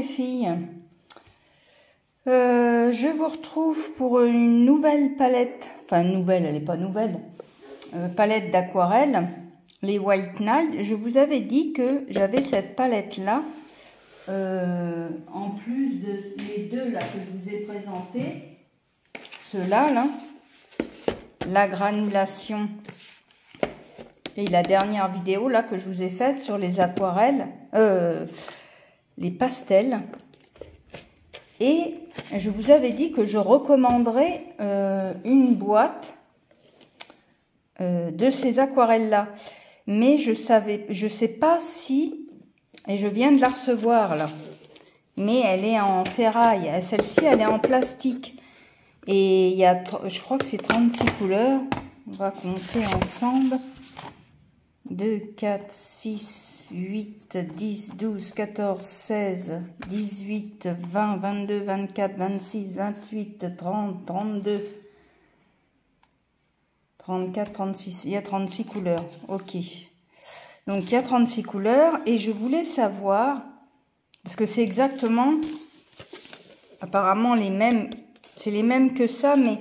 filles, je vous retrouve pour une nouvelle palette, enfin nouvelle, elle n'est pas nouvelle, palette d'aquarelle, les White Night. Je vous avais dit que j'avais cette palette là, en plus de les deux là que je vous ai présentés, ceux-là là, la granulation et la dernière vidéo là que je vous ai faite sur les aquarelles, les pastels. Et je vous avais dit que je recommanderais une boîte de ces aquarelles là, mais je sais pas si, et je viens de la recevoir là, mais elle est en ferraille, celle-ci elle est en plastique, et il y a, je crois que c'est 36 couleurs. On va compter ensemble: 2, 4, 6, 8, 10, 12, 14, 16, 18, 20, 22, 24, 26, 28, 30, 32, 34, 36. Il y a 36 couleurs. Ok. Donc, il y a 36 couleurs. Et je voulais savoir, parce que c'est exactement, apparemment, les mêmes. C'est les mêmes que ça, mais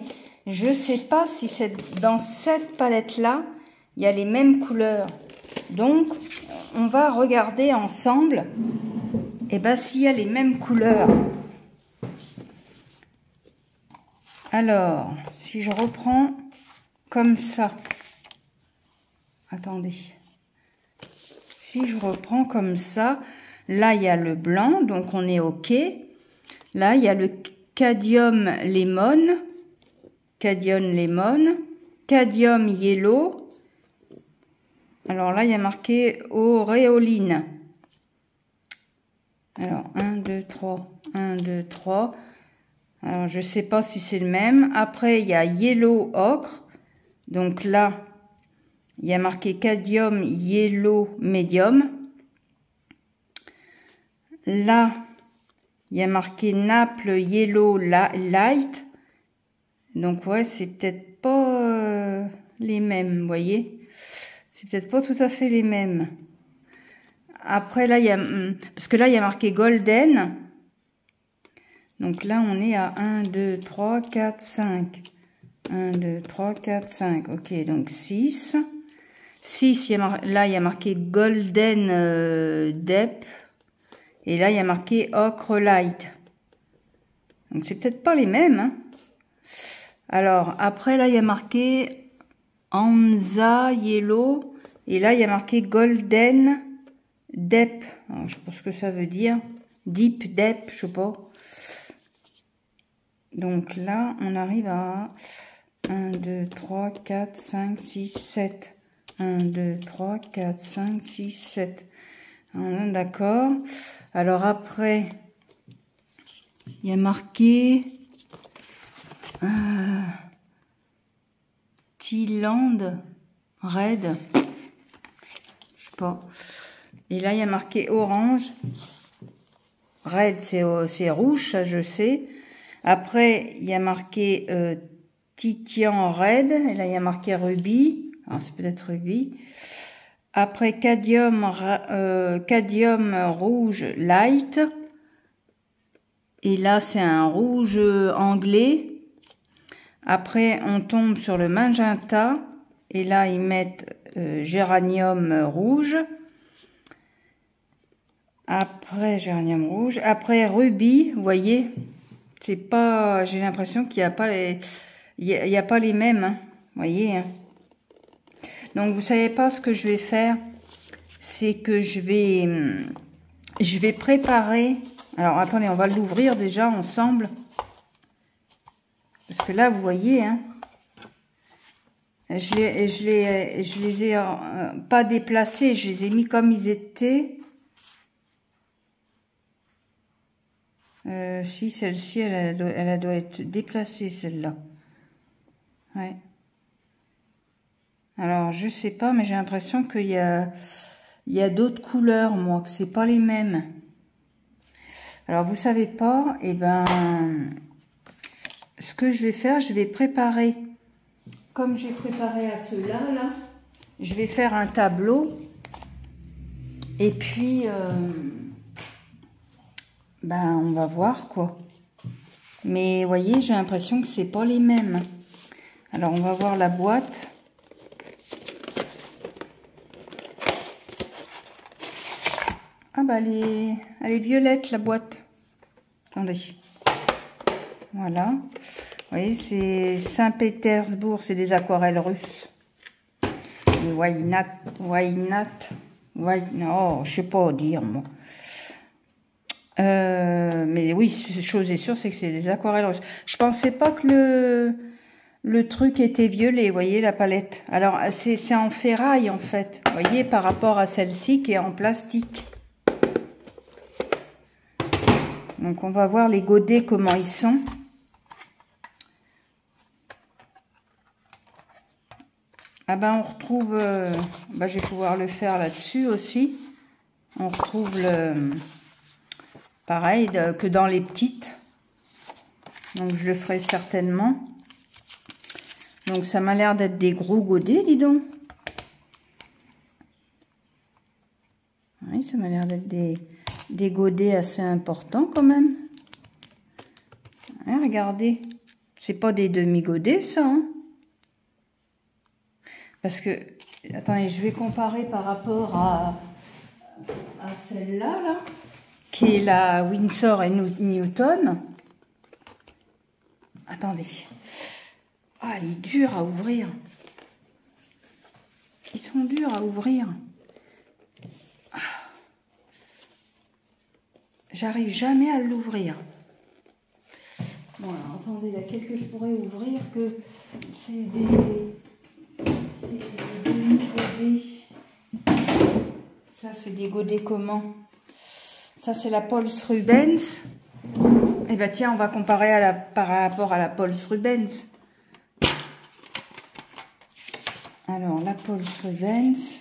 je sais pas si c'est dans cette palette-là, il y a les mêmes couleurs. Donc, on va regarder ensemble, et ben s'il y a les mêmes couleurs. Alors, si je reprends comme ça, attendez, si je reprends comme ça, là il y a le blanc, donc on est ok. Là il y a le Cadium Lemon, Cadium Yellow. Alors là, il y a marqué Auréoline. Alors, 1, 2, 3, 1, 2, 3. Alors, je sais pas si c'est le même. Après, il y a Yellow Ocre. Donc là, il y a marqué Cadium Yellow Medium. Là, il y a marqué Naples Yellow Light. Donc, ouais, c'est peut-être pas les mêmes, vous voyez. C'est peut-être pas tout à fait les mêmes. Après, là, il y a... Parce que là, il y a marqué Golden. Donc là, on est à 1, 2, 3, 4, 5. 1, 2, 3, 4, 5. Ok, donc 6. 6, là, il y a marqué Golden Deep. Et là, il y a marqué Ocre Light. Donc, c'est peut-être pas les mêmes. Hein. Alors, après, là, il y a marqué Anza Yellow. Et là, il y a marqué Golden Deep. Alors, je sais pas ce que ça veut dire. Deep, Deep, je sais pas. Donc là, on arrive à 1, 2, 3, 4, 5, 6, 7. 1, 2, 3, 4, 5, 6, 7. D'accord. Alors après, il y a marqué Thailand Red. Je sais pas. Et là, il y a marqué orange. Red, c'est rouge, ça je sais. Après, il y a marqué Titian Red. Et là, il y a marqué Ruby. Alors, c'est peut-être Ruby. Après, Cadium Rouge Light. Et là, c'est un rouge anglais. Après, on tombe sur le magenta. Et là, ils mettent géranium rouge. Après, géranium rouge. Après, rubis, vous voyez. C'est pas... J'ai l'impression qu'il n'y a pas les... Il y a pas les mêmes, hein, vous voyez. Hein. Donc, vous savez pas ce que je vais faire. C'est que je vais préparer... Alors, attendez, on va l'ouvrir déjà ensemble. Parce que là, vous voyez, hein, je les ai pas déplacés, je les ai mis comme ils étaient. Si, celle-ci, elle doit être déplacée, celle-là. Ouais. Alors, je sais pas, mais j'ai l'impression qu'il y a d'autres couleurs, moi, que c'est pas les mêmes. Alors, vous savez pas, et ben, ce que je vais faire, je vais préparer, comme j'ai préparé à ceux-là, là, je vais faire un tableau, et puis, ben on va voir quoi. Mais vous voyez, j'ai l'impression que c'est pas les mêmes. Alors on va voir la boîte. Ah bah elle est violette la boîte. Attendez. Voilà. Vous voyez, c'est Saint-Pétersbourg, c'est des aquarelles russes. Et non, je sais pas dire moi. Mais oui, chose est sûre, c'est que c'est des aquarelles russes. Je pensais pas que le truc était violet, vous voyez, la palette. Alors, c'est en ferraille, en fait. Vous voyez, par rapport à celle-ci qui est en plastique. Donc, on va voir les godets, comment ils sont. Ah ben, on retrouve... je vais pouvoir le faire là-dessus aussi. On retrouve le... Pareil que dans les petites. Donc, je le ferai certainement. Donc, ça m'a l'air d'être des gros godets, dis donc. Oui, ça m'a l'air d'être des godets assez importants quand même. Hein, regardez. C'est pas des demi-godets, ça. Hein. Parce que... Attendez, je vais comparer par rapport à celle-là, là, qui est la Winsor et Newton. Attendez. Ah, elle est dure à ouvrir. Ils sont durs à ouvrir. Ah. J'arrive jamais à l'ouvrir. Bon, alors, attendez, laquelle que je pourrais ouvrir que c'est des demi-godets. Ça, c'est des godets comment? Ça, c'est la Paul's Rubens. Eh bien, tiens, on va comparer par rapport à la Paul's Rubens. Alors, la Paul's Rubens.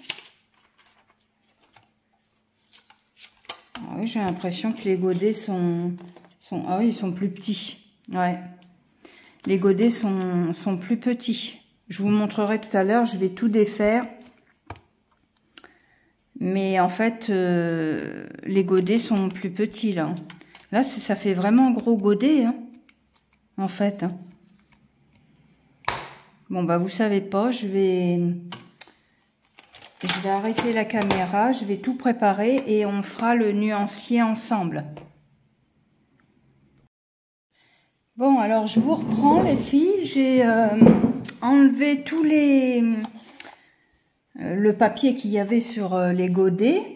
Ah oui, j'ai l'impression que les godets sont... Ah oui, ils sont plus petits. Ouais. Les godets sont plus petits. Je vous montrerai tout à l'heure, je vais tout défaire. Mais en fait, les godets sont plus petits, là. Là, ça fait vraiment gros godet, hein, en fait. Hein. Bon, bah, vous savez pas, je vais arrêter la caméra, je vais tout préparer et on fera le nuancier ensemble. Bon, alors, je vous reprends, les filles. J'ai enlevé tous le papier qu'il y avait sur les godets.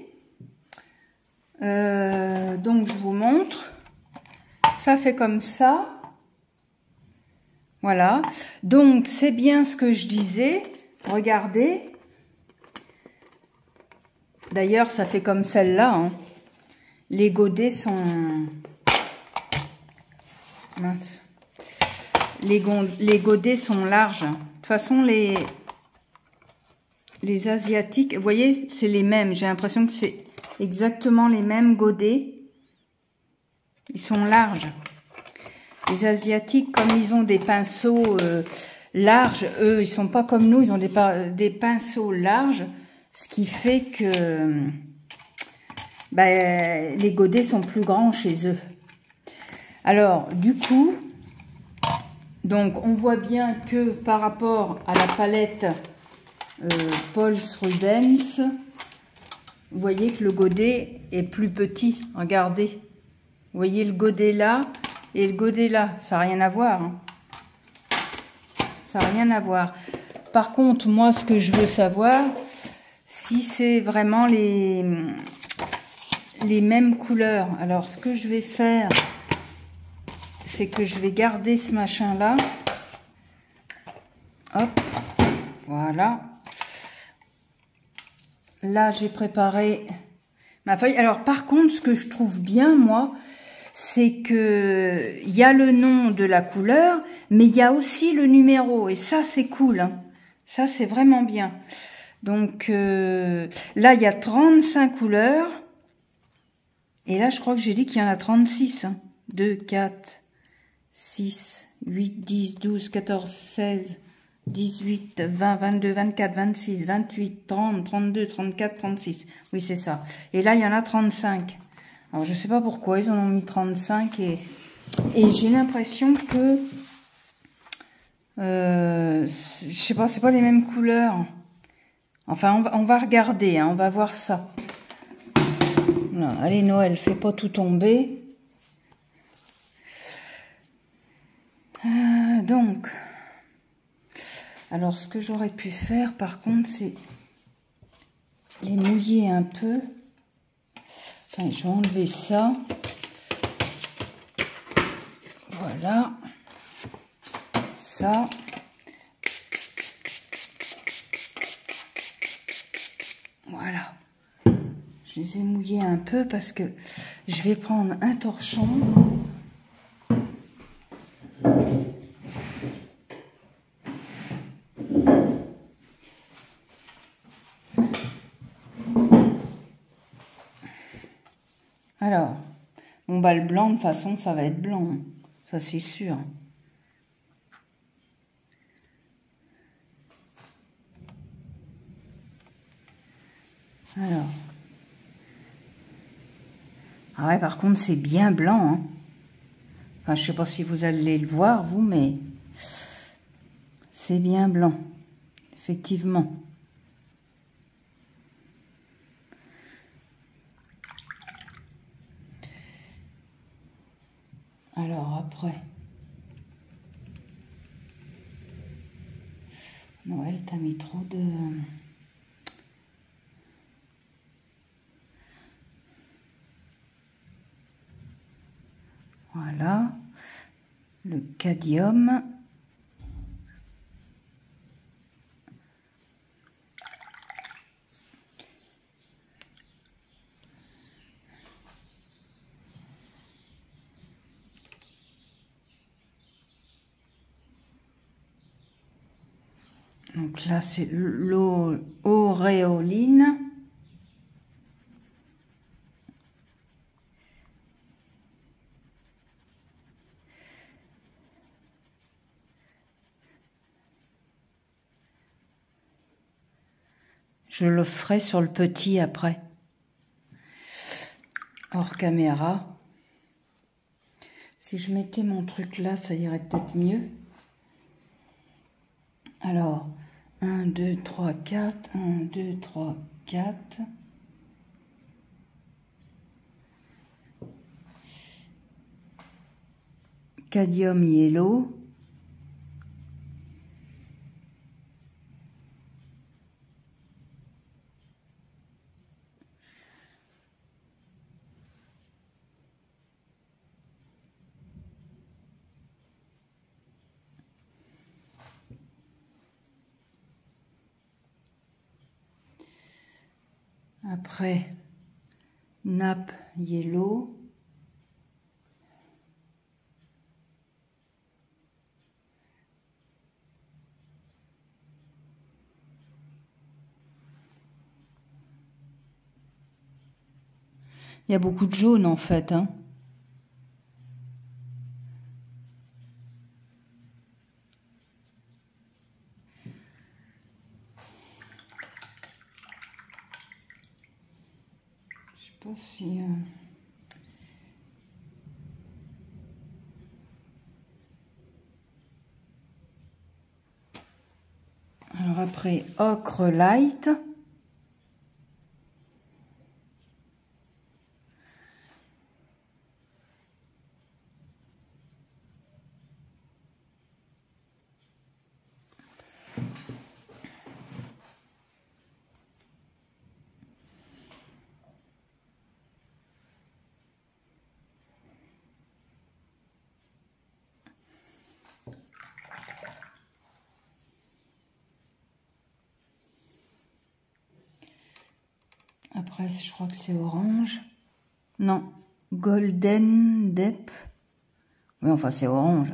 Donc je vous montre, ça fait comme ça, voilà, donc c'est bien ce que je disais, regardez, d'ailleurs ça fait comme celle-là, hein. Les godets sont, mince, les godets sont larges, de toute façon les asiatiques, vous voyez, c'est les mêmes, j'ai l'impression que c'est exactement les mêmes godets. Ils sont larges. Les Asiatiques, comme ils ont des pinceaux larges, eux, ils sont pas comme nous, ils ont des pinceaux larges, ce qui fait que les godets sont plus grands chez eux. Alors, du coup, donc on voit bien que par rapport à la palette Paul's Rubens, vous voyez que le godet est plus petit. Regardez. Vous voyez le godet là et le godet là. Ça n'a rien à voir. Hein. Ça n'a rien à voir. Par contre, moi, ce que je veux savoir, si c'est vraiment les mêmes couleurs. Alors, ce que je vais faire, c'est que je vais garder ce machin-là. Hop. Voilà. Là, j'ai préparé ma feuille. Alors, par contre, ce que je trouve bien, moi, c'est que il y a le nom de la couleur, mais il y a aussi le numéro. Et ça, c'est cool. Hein. Ça, c'est vraiment bien. Donc, là, il y a 35 couleurs. Et là, je crois que j'ai dit qu'il y en a 36. Hein. 2, 4, 6, 8, 10, 12, 14, 16... 18, 20, 22, 24, 26, 28, 30, 32, 34, 36. Oui, c'est ça. Et là, il y en a 35. Alors, je sais pas pourquoi, ils en ont mis 35 et j'ai l'impression que... je sais pas, c'est pas les mêmes couleurs. Enfin, on va regarder, hein, on va voir ça. Non, allez, Noël, fais pas tout tomber. Donc, alors, ce que j'aurais pu faire, par contre, c'est les mouiller un peu. Enfin, je vais enlever ça. Voilà. Ça. Voilà. Je les ai mouillés un peu parce que je vais prendre un torchon. Alors, bon bah le blanc, de toute façon, ça va être blanc. Ça, c'est sûr. Alors. Ah ouais, par contre, c'est bien blanc. Hein. Enfin, je sais pas si vous allez le voir, vous, mais c'est bien blanc. Effectivement. Alors, après. Noël, t'as mis trop de... Voilà. Le cadmium. Donc là, c'est l'auréoline. Je le ferai sur le petit après. Hors caméra. Si je mettais mon truc là, ça irait peut-être mieux. Alors, 1, 2, 3, 4. 1, 2, 3, 4. Cadmium yellow. Après, nappe yellow. Il y a beaucoup de jaune en fait. Hein. Je sais pas si... Alors après, ocre light. Après, je crois que c'est orange. Non, golden dep. Oui, enfin, c'est orange.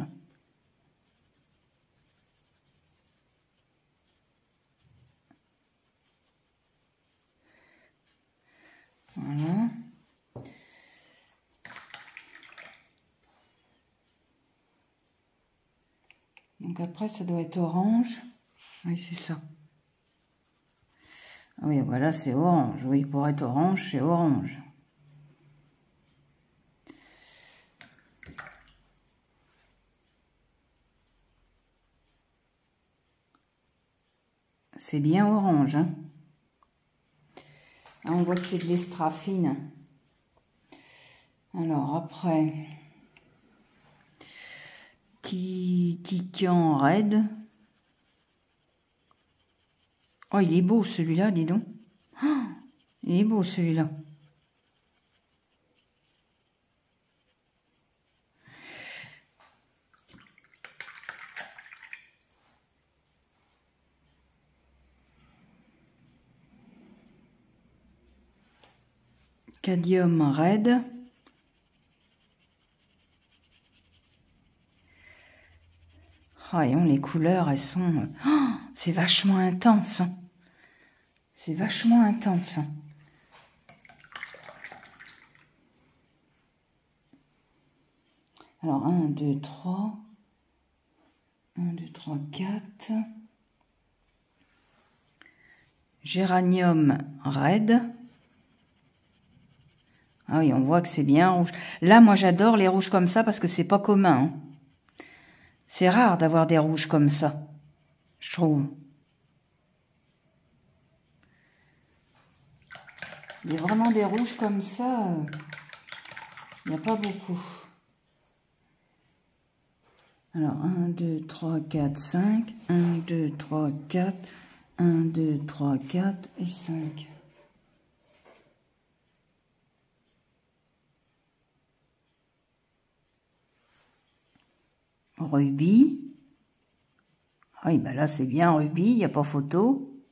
Voilà. Donc après, ça doit être orange. Oui, c'est ça. Ah oui, voilà, c'est orange. Oui, pour être orange, c'est orange. C'est bien orange. Hein. Ah, on voit que c'est de l'estrafine. Alors après, Titian Red. Oh, il est beau celui-là, dis donc. Oh, il est beau celui-là. Cadmium Red. Oh, et les couleurs, elles sont... Oh, c'est vachement intense. Hein. C'est vachement intense. Hein. Alors, 1, 2, 3. 1, 2, 3, 4. Géranium Red. Ah oui, on voit que c'est bien rouge. Là, moi, j'adore les rouges comme ça parce que c'est pas commun. Hein. C'est rare d'avoir des rouges comme ça, je trouve. Il y a vraiment des rouges comme ça, il n'y a pas beaucoup. Alors, 1, 2, 3, 4, 5. 1, 2, 3, 4. 1, 2, 3, 4 et 5. Rubis. Ah oui, ben là, c'est bien rubis, il n'y a pas photo.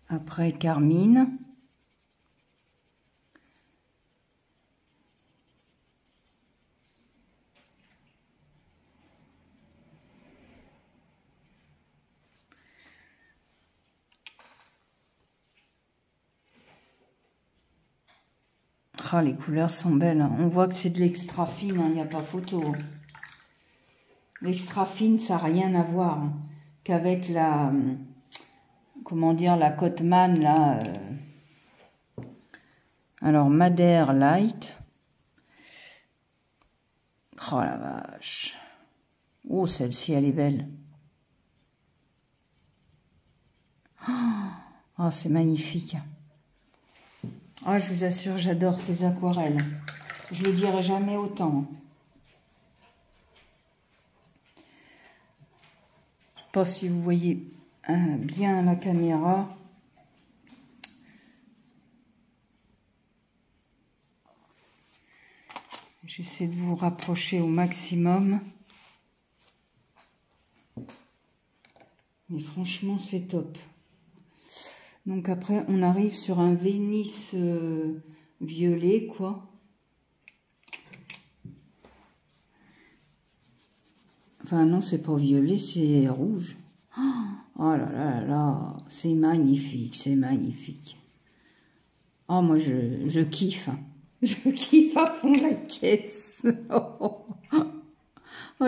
Après, carmine. Ah, les couleurs sont belles. Hein. On voit que c'est de l'extra fine, il n'y a pas photo. L'extra fine, ça n'a rien à voir hein, qu'avec la... Comment dire, la Cotman, là... Alors, Madère Light. Oh la vache. Oh, celle-ci, elle est belle. Oh, c'est magnifique. Ah, je vous assure, j'adore ces aquarelles. Je le dirai jamais autant. Je sais pas si vous voyez bien la caméra. J'essaie de vous rapprocher au maximum. Mais franchement, c'est top. Donc après, on arrive sur un Vénis violet, quoi. Enfin, non, c'est pas violet, c'est rouge. Oh là là là, c'est magnifique, c'est magnifique. Oh, moi, je kiffe. Je kiffe à fond la caisse. Oh,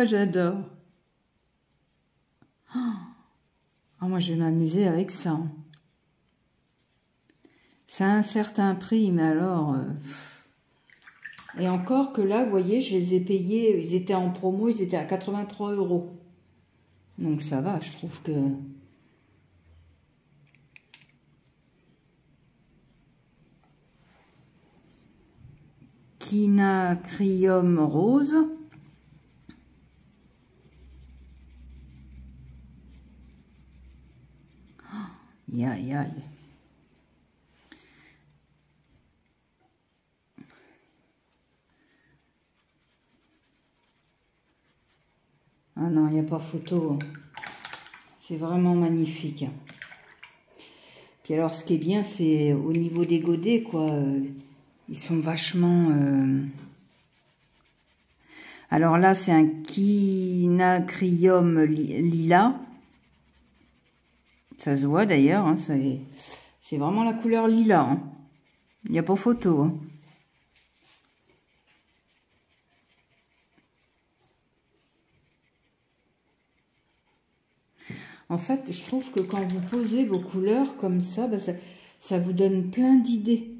j'adore. Oh, moi, je vais m'amuser avec ça. C'est un certain prix, mais alors... Et encore que là, vous voyez, je les ai payés, ils étaient en promo, ils étaient à 83 €. Donc ça va, je trouve que... Quinacrium rose. Aïe, aïe, aïe. Ah non, il n'y a pas photo. C'est vraiment magnifique. Puis alors, ce qui est bien, c'est au niveau des godets, quoi. Ils sont vachement... Alors là, c'est un quinacrium lilas. Ça se voit d'ailleurs, hein, c'est vraiment la couleur lilas. Hein. Il n'y a pas photo. Hein. En fait, je trouve que quand vous posez vos couleurs comme ça, bah, ça vous donne plein d'idées.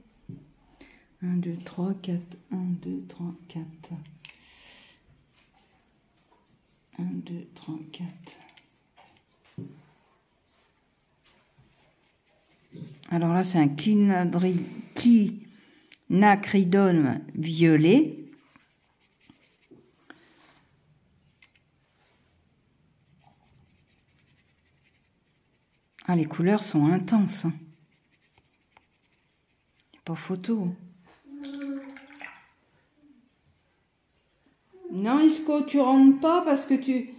1, 2, 3, 4. 1, 2, 3, 4. 1, 2, 3, 4. Alors là, c'est un quinacridone violet. Ah, les couleurs sont intenses. Hein. Pas photo. Non, Isco, tu rentres pas parce que tu...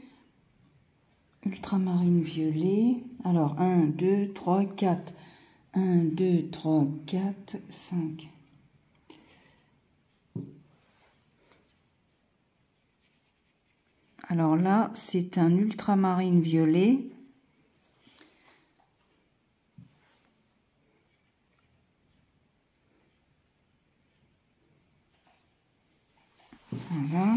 Ultramarine violet. Alors, 1, 2, 3, 4. 1, 2, 3, 4, 5. Alors là, c'est un ultramarine violet. Voilà.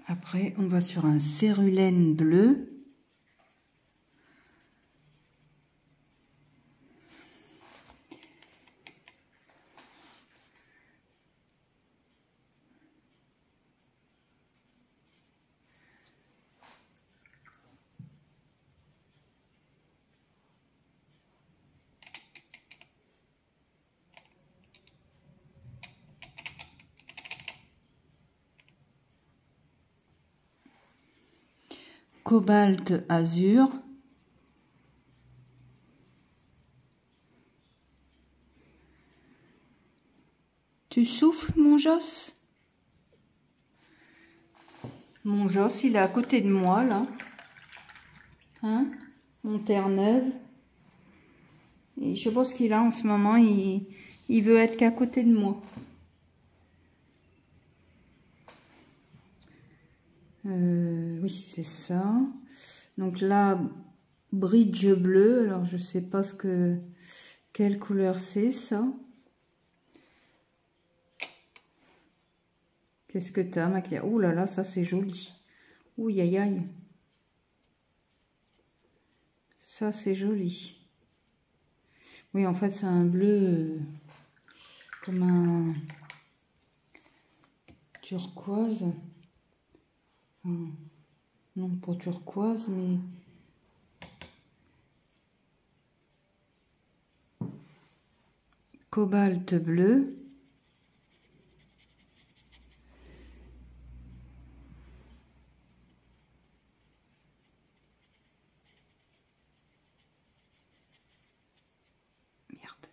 Après, on va sur un cérulène bleu. Cobalt azur. Tu souffles, mon Joss? Mon Joss, il est à côté de moi, là. Hein? Mon Terre-Neuve. Et je sais pas ce qu'il a en ce moment. Il veut être qu'à côté de moi. Oui, c'est ça. Donc là, bridge bleu. Alors, je sais pas quelle couleur c'est, ça. Qu'est-ce que t'as, ma Claire? Ouh là là, ça c'est joli. Ouh, aïe aïe. Ça c'est joli. Oui, en fait, c'est un bleu comme un turquoise. Enfin, non, pas turquoise, mais... Cobalt bleu. Merde.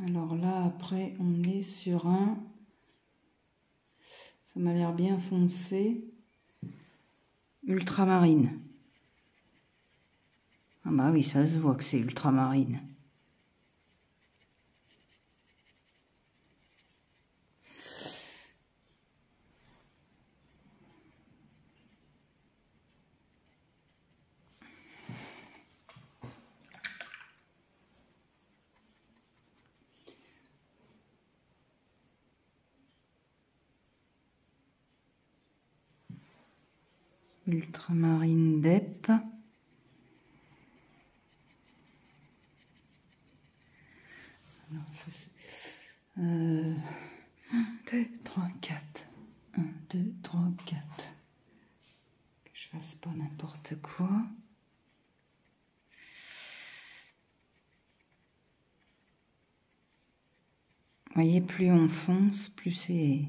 Alors là, après, on est sur un... Ça m'a l'air bien foncé. Ultramarine. Ah bah oui, ça se voit que c'est ultramarine. Ultramarine DEP. Alors, 1, 2, 3, 4. 1, 2, 3, 4. Que je fasse pas n'importe quoi. Vous voyez, plus on fonce, plus c'est...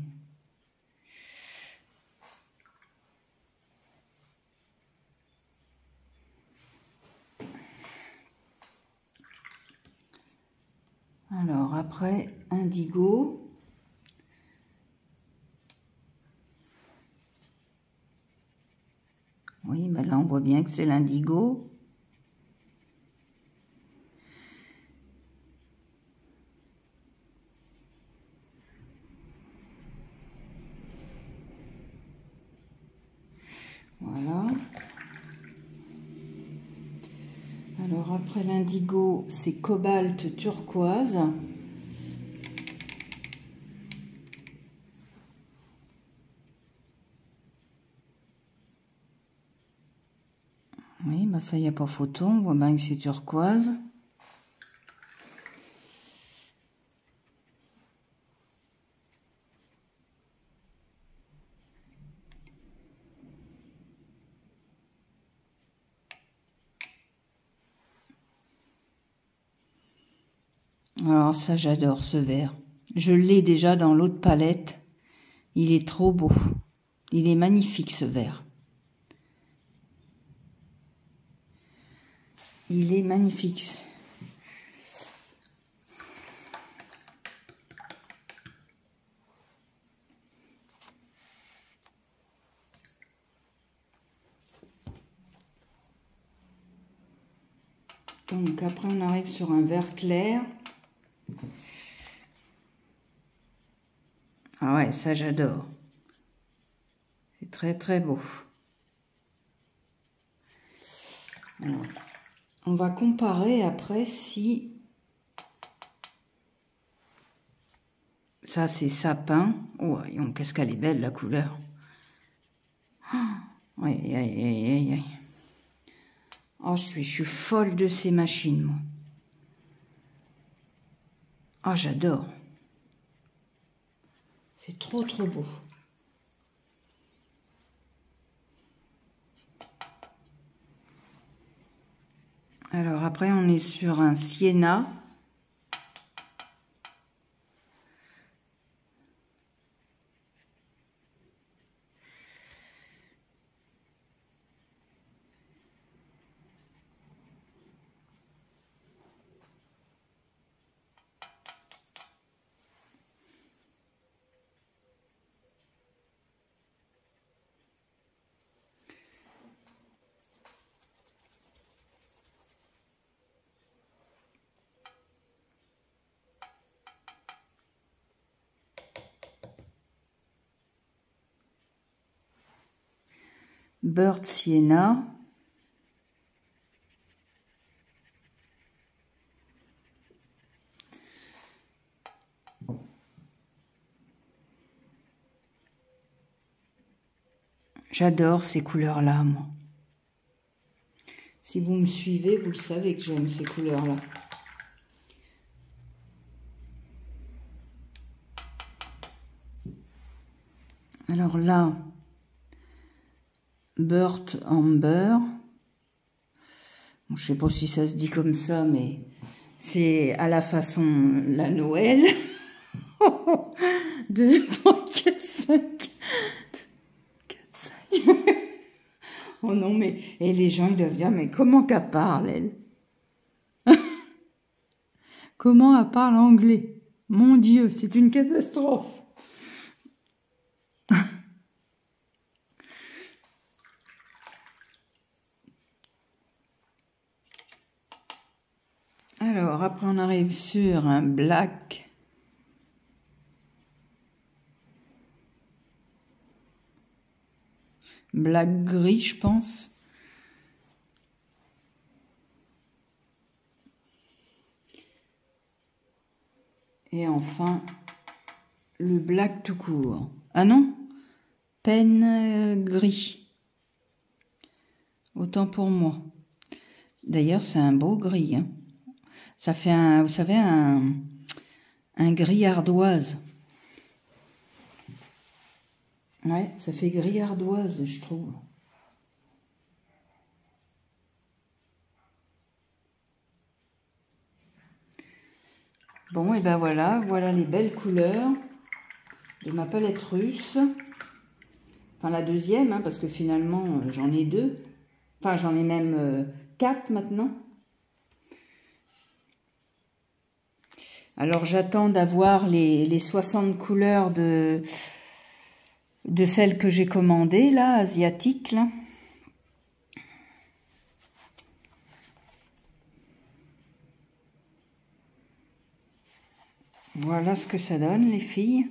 Alors, après, indigo. Oui, ben là, on voit bien que c'est l'indigo. Voilà. Alors après l'indigo, c'est cobalt turquoise. Oui, bah ça, il n'y a pas photo, on voit bien que c'est turquoise. Alors ça, j'adore ce vert. Je l'ai déjà dans l'autre palette. Il est trop beau. Il est magnifique ce vert. Il est magnifique. Donc après on arrive sur un vert clair. Ah ouais, ça j'adore. C'est très très beau. Alors, on va comparer après si... Ça c'est sapin. Oh, qu'est-ce qu'elle est belle la couleur. Oui, aïe, aïe, aïe, aïe. Oh, je suis folle de ces machines, moi. Ah, j'adore. C'est trop, trop beau. Alors, après, on est sur un sienna. Bird Sienna. J'adore ces couleurs-là, moi. Si vous me suivez, vous le savez que j'aime ces couleurs-là. Alors là, Burnt Amber. Bon, je sais pas si ça se dit comme ça, mais c'est à la façon la Noël. 2, 3, 4, 5. 4, 5. Oh non, mais... Et les gens, ils doivent dire, mais comment qu'elle parle, elle? Comment elle parle anglais? Mon Dieu, c'est une catastrophe. Alors, après, on arrive sur un black. Black gris, je pense. Et enfin, le black tout court. Ah non, peine gris. Autant pour moi. D'ailleurs, c'est un beau gris. Hein. Ça fait un, vous savez, un gris ardoise. Ouais, ça fait gris ardoise, je trouve. Bon, et ben voilà, voilà les belles couleurs de ma palette russe. Enfin, la deuxième, hein, parce que finalement, j'en ai 2. Enfin, j'en ai même 4 maintenant. Alors, j'attends d'avoir les 60 couleurs de celles que j'ai commandées, là, asiatiques, là. Voilà ce que ça donne, les filles.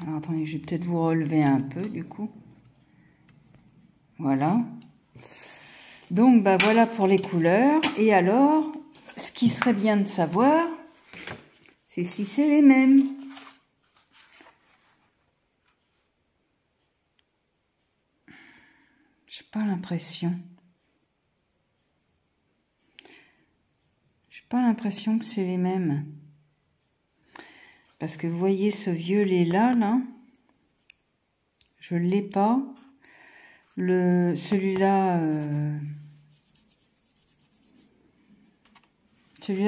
Alors, attendez, je vais peut-être vous relever un peu du coup. Voilà. Donc, bah voilà pour les couleurs. Et alors, ce qui serait bien de savoir, c'est si c'est les mêmes. J'ai pas l'impression. J'ai pas l'impression que c'est les mêmes. Parce que vous voyez ce violet-là, là, je l'ai pas. Celui-là,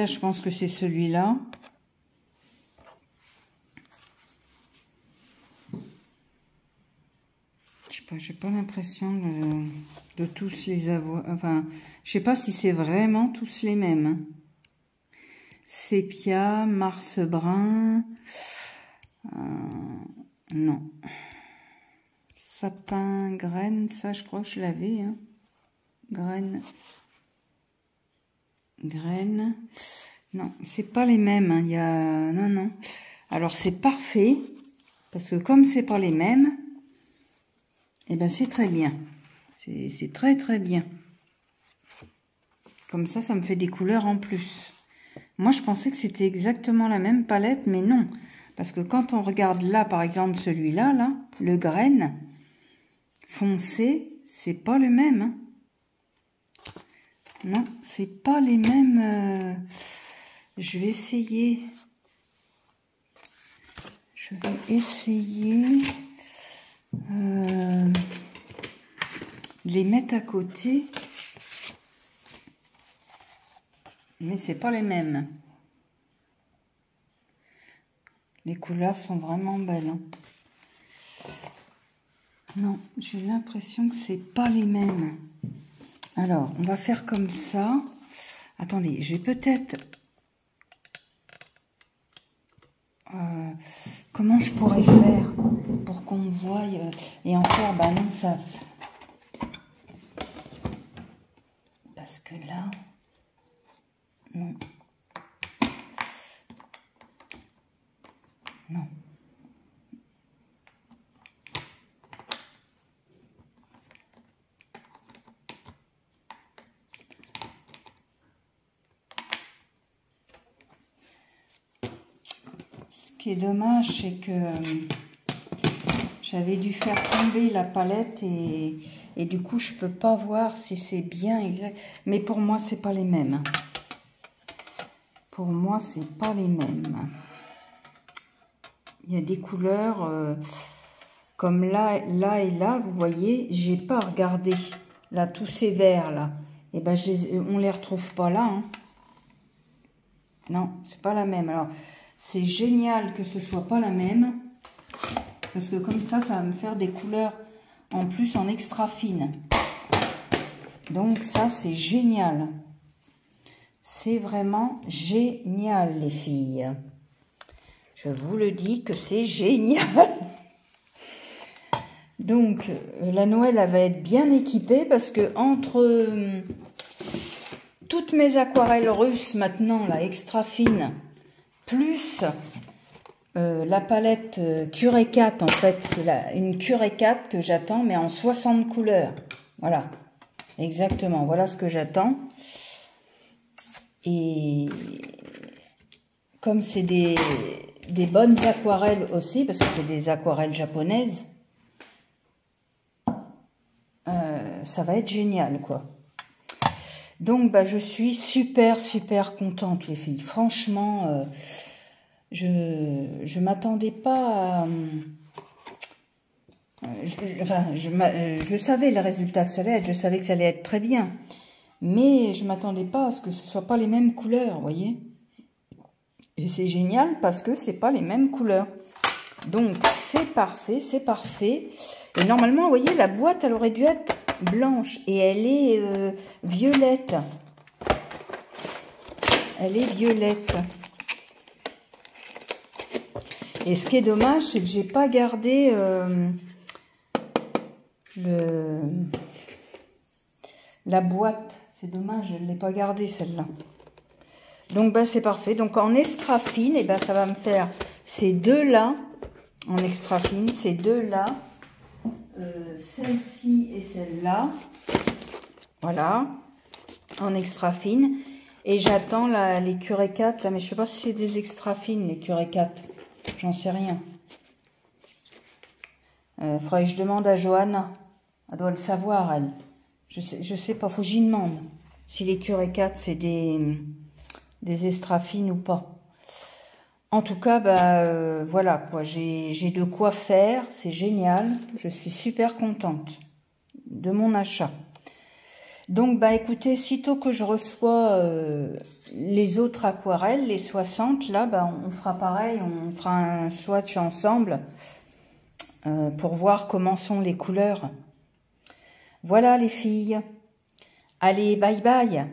je pense que c'est celui-là. Je sais pas, j'ai pas l'impression de tous les avoir. Enfin, je sais pas si c'est vraiment tous les mêmes. Hein. Sépia, Mars brun, non. Sapin, graine, ça je crois que je l'avais. Hein. Graine. Non, c'est pas les mêmes. Hein. Il y a... Non. Alors c'est parfait, parce que comme c'est pas les mêmes, eh ben c'est très bien. C'est très très bien. Comme ça me fait des couleurs en plus. Moi, je pensais que c'était exactement la même palette, mais non. Parce que quand on regarde là, par exemple, celui-là, là, le graine foncé, c'est pas le même. Hein. Non, c'est pas les mêmes. Je vais essayer. De les mettre à côté. Mais c'est pas les mêmes. Les couleurs sont vraiment belles. Hein. Non, j'ai l'impression que c'est pas les mêmes. Alors, on va faire comme ça. Attendez, j'ai peut-être... comment je pourrais faire pour qu'on voie... et encore, bah non, ça... Parce que là... Non. Non. Ce qui est dommage, c'est que j'avais dû faire tomber la palette et du coup, je peux pas voir si c'est bien exact. Mais pour moi, c'est pas les mêmes. Pour moi, c'est pas les mêmes. Il y a des couleurs comme là et là, vous voyez, j'ai pas regardé. Là, tous ces verts là, et ben on les retrouve pas là. Hein. Non, c'est pas la même. Alors, c'est génial que ce soit pas la même, parce que comme ça va me faire des couleurs en plus en extra fine. Donc ça, c'est génial. C'est vraiment génial, les filles. Je vous le dis que c'est génial. Donc, la Noël, elle va être bien équipée parce que entre toutes mes aquarelles russes maintenant, là, extra fines, plus la palette Curé 4, en fait, c'est une Curé 4 que j'attends, mais en 60 couleurs. Voilà, exactement, voilà ce que j'attends. Et comme c'est des bonnes aquarelles aussi, parce que c'est des aquarelles japonaises, ça va être génial, quoi. Donc, bah, je suis super contente, les filles. Franchement, je m'attendais pas à... je savais le résultat que ça allait être, je savais que ça allait être très bien. Mais je m'attendais pas à ce que ce soit pas les mêmes couleurs, vous voyez. Et c'est génial parce que c'est pas les mêmes couleurs. Donc, c'est parfait, c'est parfait. Et normalement, vous voyez, la boîte, elle aurait dû être blanche. Et elle est violette. Elle est violette. Et ce qui est dommage, c'est que j'ai pas gardé la boîte. C'est dommage, je ne l'ai pas gardée, celle-là. Donc, bah, c'est parfait. Donc, en extra fine, et ben, ça va me faire ces deux-là. en extra fine. Ces deux-là, celle-ci et celle-là. Voilà, en extra fine. Et j'attends les Curé 4, là, mais je sais pas si c'est des extra fines, les Curé 4. J'en sais rien. Faudrait que je demande à Johanna. Elle doit le savoir, elle. Je sais pas, faut que j'y demande. Si les Curé 4, c'est des extra fines ou pas. En tout cas, bah, voilà, quoi. J'ai de quoi faire. C'est génial. Je suis super contente de mon achat. Donc, bah, écoutez, sitôt que je reçois les autres aquarelles, les 60, là, bah, on fera pareil. On fera un swatch ensemble pour voir comment sont les couleurs. Voilà, les filles. Allez, bye bye.